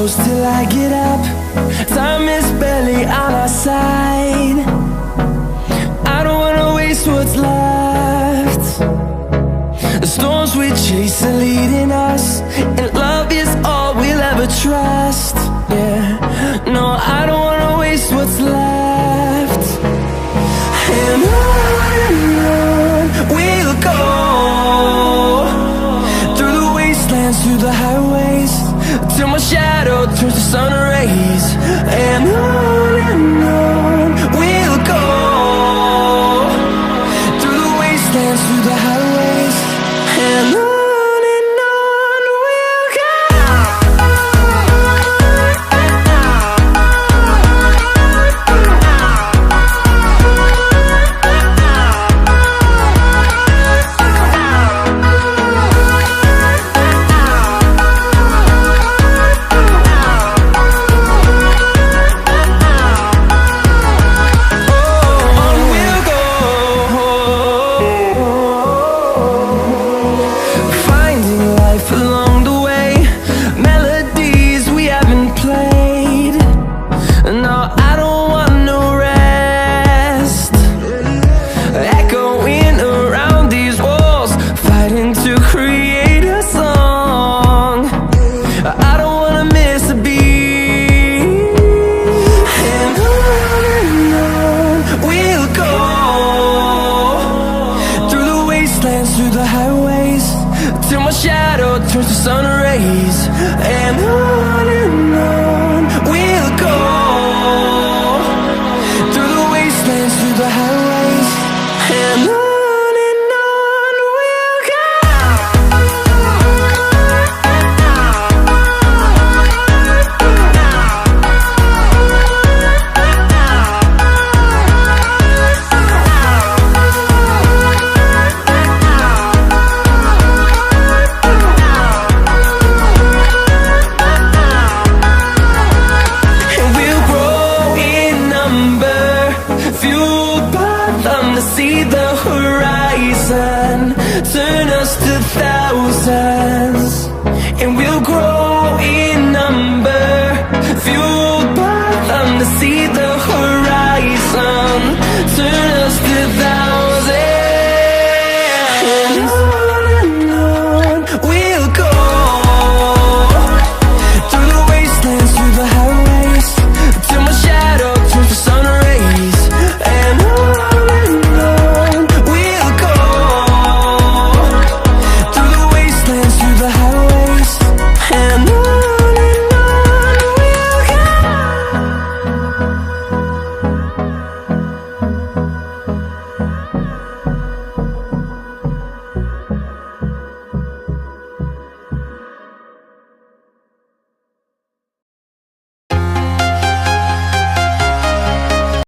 close till I get up. Time is barely on our side. I don't wanna waste what's left. The storms we chase are leading us, and love is all we'll ever trust. Yeah, no, I don't wanna waste what's left. And on we'll go, through the wastelands, through the highways, till my shadow turns to sun rays. And on we'll go, through the wastelands, through the highways, and on we'll go. Through the highways, till my shadow turns to sun rays. And on we'll go, through the wastelands, through the highways, and on we'll go. See the horizon turn us to thousands, and we'll grow in number, fueled